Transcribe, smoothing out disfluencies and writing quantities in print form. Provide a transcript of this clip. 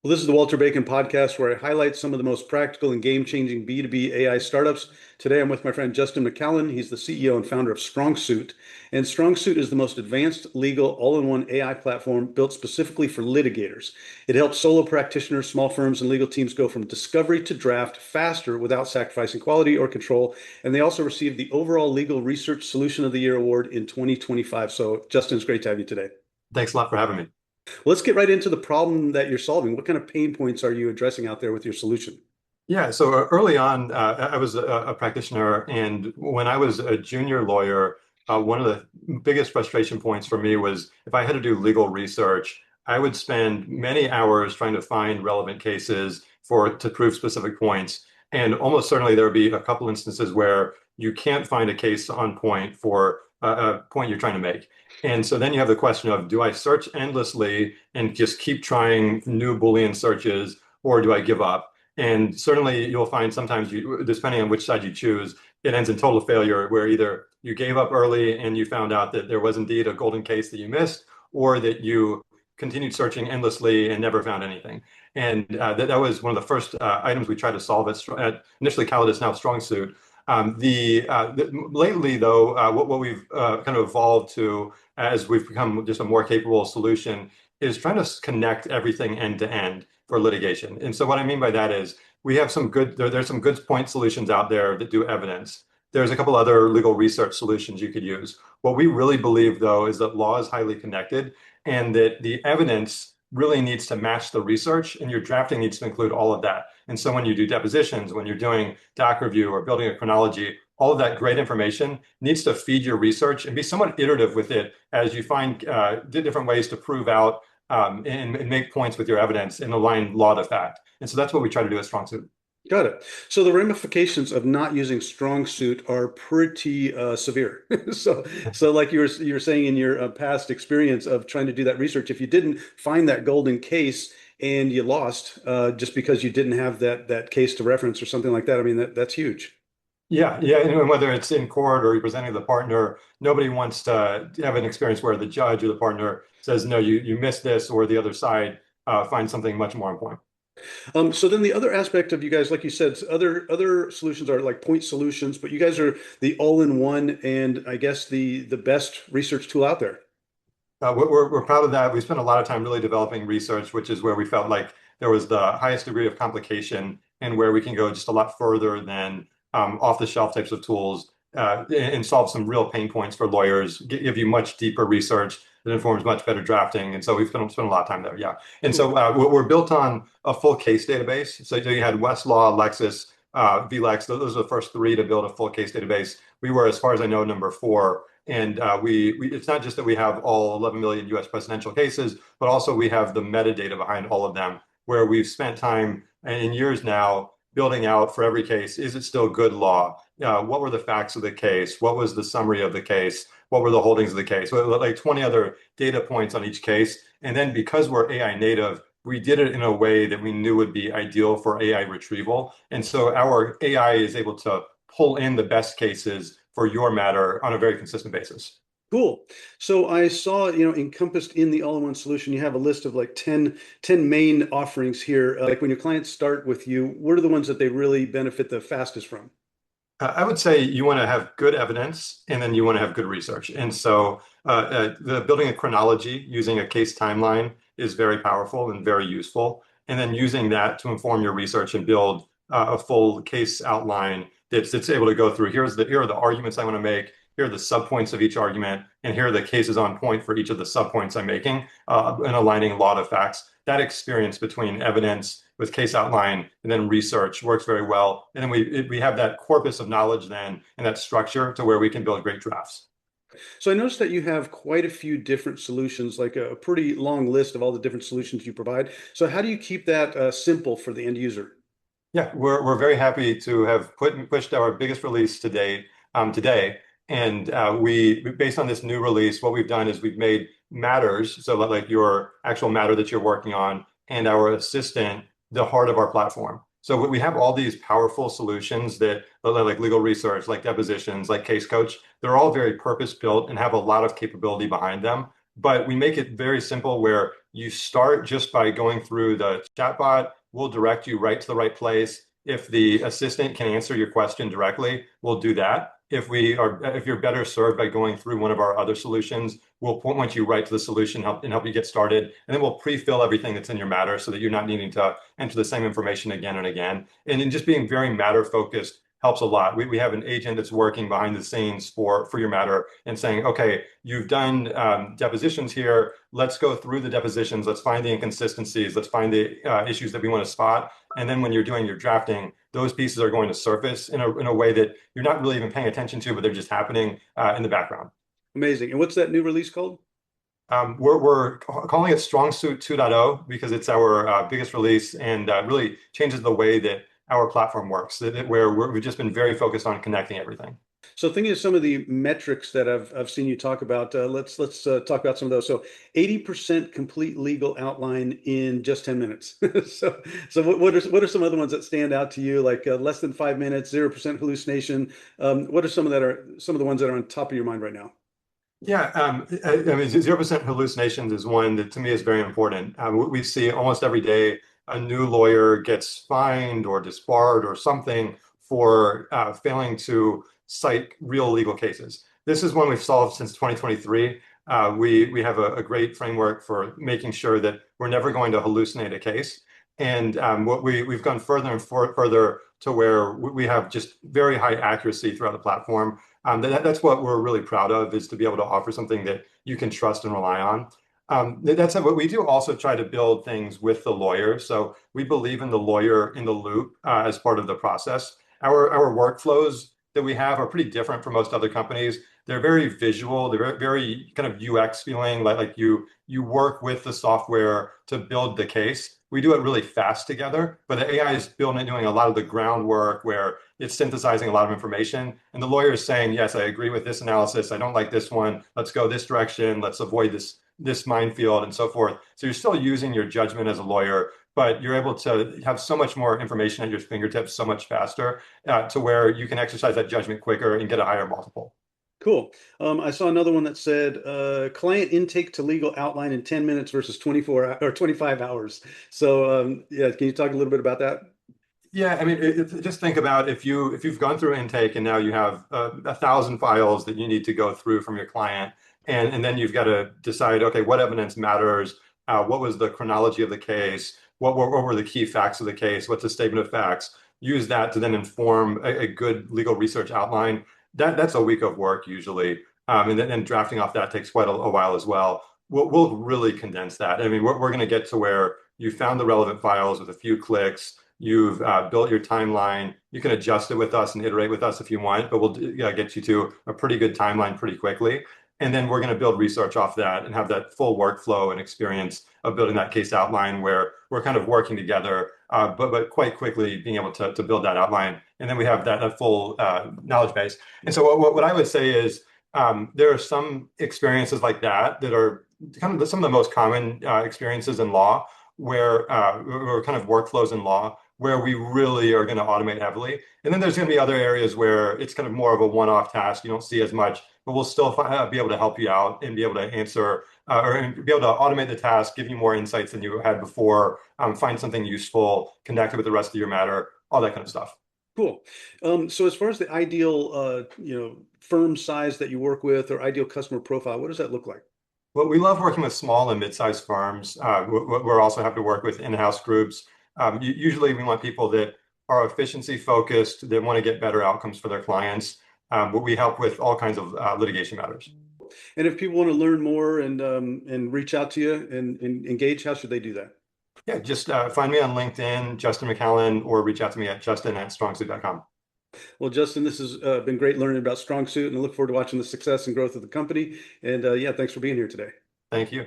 Well, this is the Walter Bacon podcast where I highlight some of the most practical and game-changing B2B AI startups. Today, I'm with my friend Justin McCallon. He's the CEO and founder of Strongsuit. And Strongsuit is the most advanced legal all-in-one AI platform built specifically for litigators. It helps solo practitioners, small firms, and legal teams go from discovery to draft faster without sacrificing quality or control. And they also received the overall Legal Research Solution of the Year award in 2025. So, Justin, it's great to have you today. Thanks a lot for having me. Let's get right into the problem that you're solving. What kind of pain points are you addressing out there with your solution? Yeah, so early on, I was a practitioner, and when I was a junior lawyer, one of the biggest frustration points for me was if I had to do legal research, I would spend many hours trying to find relevant cases to prove specific points, and almost certainly there would be a couple instances where you can't find a case on point for a point you're trying to make. And so then you have the question of, do I search endlessly and just keep trying new Boolean searches, or do I give up? And certainly you'll find sometimes depending on which side you choose, it ends in total failure where either you gave up early and you found out that there was indeed a golden case that you missed, or that you continued searching endlessly and never found anything. And that was one of the first items we tried to solve at initially Calidus, now Strongsuit. Lately, though, what we've kind of evolved to as we've become just a more capable solution is trying to connect everything end to end for litigation. And so what I mean by that is we have there's some good point solutions out there that do evidence. There's a couple other legal research solutions you could use. What we really believe, though, is that law is highly connected and that the evidence really needs to match the research, and your drafting needs to include all of that. And so when you do depositions, when you're doing doc review or building a chronology, all of that great information needs to feed your research and be somewhat iterative with it as you find different ways to prove out and make points with your evidence and align law to fact. And so that's what we try to do at Strongsuit. Got it. So the ramifications of not using strong suit are pretty severe. So like you were saying in your past experience of trying to do that research, if you didn't find that golden case and you lost just because you didn't have that case to reference or something like that, I mean that's huge. Yeah, yeah. And whether it's in court or you're presenting the partner, nobody wants to have an experience where the judge or the partner says, no, you missed this, or the other side finds something much more important. So then the other aspect of you guys, like you said, other solutions are like point solutions, but you guys are the all-in-one and I guess the best research tool out there. We're proud of that. We spent a lot of time really developing research, which is where we felt like there was the highest degree of complication and where we can go just a lot further than off-the-shelf types of tools and solve some real pain points for lawyers, give you much deeper research that informs much better drafting. And so we've spent a lot of time there. Yeah. And so Cool. we're built on a full case database. So you had Westlaw, Lexis, VLEX. Those are the first three to build a full case database. We were, as far as I know, number four. And it's not just that we have all 11 million US presidential cases, but also we have the metadata behind all of them, where we've spent time in years now building out for every case. Is it still good law? What were the facts of the case? What was the summary of the case? What were the holdings of the case? Like 20 other data points on each case. And then because we're AI native, we did it in a way that we knew would be ideal for AI retrieval. And so our AI is able to pull in the best cases for your matter on a very consistent basis. Cool. So I saw, encompassed in the all-in-one solution, you have a list of like ten main offerings here. Like when your clients start with you, what are the ones that they really benefit the fastest from? I would say you want to have good evidence and then you want to have good research. And so the building a chronology using a case timeline is very powerful and very useful. And then using that to inform your research and build a full case outline that's able to go through. Here are the arguments I want to make. Here are the subpoints of each argument, and here are the cases on point for each of the subpoints I'm making, and aligning a lot of facts. That experience between evidence with case outline and then research works very well. And then we have that corpus of knowledge then and that structure to where we can build great drafts. So I noticed that you have quite a few different solutions, like a pretty long list of all the different solutions you provide. So how do you keep that simple for the end user? Yeah, we're very happy to have pushed our biggest release to date today. And we based on this new release, what we've done is we've made matters, so like your actual matter that you're working on, and our assistant the heart of our platform. So we have all these powerful solutions that like legal research, like depositions, like case coach. They're all very purpose built and have a lot of capability behind them. But we make it very simple where you start just by going through the chatbot. We'll direct you right to the right place. If the assistant can answer your question directly, we'll do that. If you're better served by going through one of our other solutions, we'll point you right to the solution and help you get started. And then we'll pre-fill everything that's in your matter so that you're not needing to enter the same information again and again. And in just being very matter focused helps a lot. We have an agent that's working behind the scenes for your matter and saying, okay, you've done depositions here. Let's go through the depositions. Let's find the inconsistencies. Let's find the issues that we want to spot. And then when you're doing your drafting, those pieces are going to surface in a way that you're not really even paying attention to, but they're just happening in the background. Amazing. And what's that new release called? We're calling it Strongsuit 2.0 because it's our biggest release and really changes the way that our platform works, where we've just been very focused on connecting everything. So thinking of some of the metrics that I've seen you talk about, let's talk about some of those. So 80% complete legal outline in just 10 minutes. So what are some other ones that stand out to you, like less than 5 minutes, 0% hallucination? What are some of the ones that are on top of your mind right now? Yeah, I mean, 0% hallucinations is one that to me is very important. We see almost every day a new lawyer gets fined or disbarred or something for failing to cite real legal cases. This is one we've solved since 2023. We have a great framework for making sure that we're never going to hallucinate a case. And we've gone further and further to where we have just very high accuracy throughout the platform. That's what we're really proud of, is to be able to offer something that you can trust and rely on. That's what we do. Also try to build things with the lawyer. So we believe in the lawyer in the loop as part of the process. Our workflows that we have are pretty different from most other companies. They're very visual. They're very kind of UX feeling, like you work with the software to build the case. We do it really fast together, but the AI is building and doing a lot of the groundwork where it's synthesizing a lot of information. And the lawyer is saying, yes, I agree with this analysis. I don't like this one. Let's go this direction. Let's avoid this minefield and so forth. So you're still using your judgment as a lawyer, but you're able to have so much more information at your fingertips so much faster to where you can exercise that judgment quicker and get a higher multiple. Cool. I saw another one that said client intake to legal outline in 10 minutes versus 24 or 25 hours. So yeah, can you talk a little bit about that? Yeah, I mean, just think about if you've gone through intake and now you have 1,000 files that you need to go through from your client, and then you've got to decide, okay, what evidence matters? What was the chronology of the case? What were the key facts of the case? What's the statement of facts? Use that to then inform a good legal research outline. That's a week of work usually, and then drafting off that takes quite a while as well. We'll really condense that. I mean, we're going to get to where you found the relevant files with a few clicks. You've built your timeline. You can adjust it with us and iterate with us if you want, but we'll get you to a pretty good timeline pretty quickly. And then we're going to build research off that and have that full workflow and experience of building that case outline where we're kind of working together, but quite quickly being able to build that outline. And then we have that full knowledge base. And so what I would say is there are some experiences like that that are kind of some of the most common experiences in law or kind of workflows in law where we really are going to automate heavily. And then there's going to be other areas where it's kind of more of a one-off task. You don't see as much, but we'll still be able to help you out and be able to answer or be able to automate the task, give you more insights than you had before, find something useful, connect it with the rest of your matter, all that kind of stuff. Cool. So as far as the ideal, firm size that you work with or ideal customer profile, what does that look like? Well, we love working with small and mid-sized firms. We're also happy to work with in-house groups. Usually we want people that are efficiency focused, that want to get better outcomes for their clients. But we help with all kinds of litigation matters. And if people want to learn more and reach out to you and engage, how should they do that? Yeah, just find me on LinkedIn, Justin McCallon, or reach out to me at justin@strongsuit.com. Well, Justin, this has been great learning about Strongsuit, and I look forward to watching the success and growth of the company. And yeah, thanks for being here today. Thank you.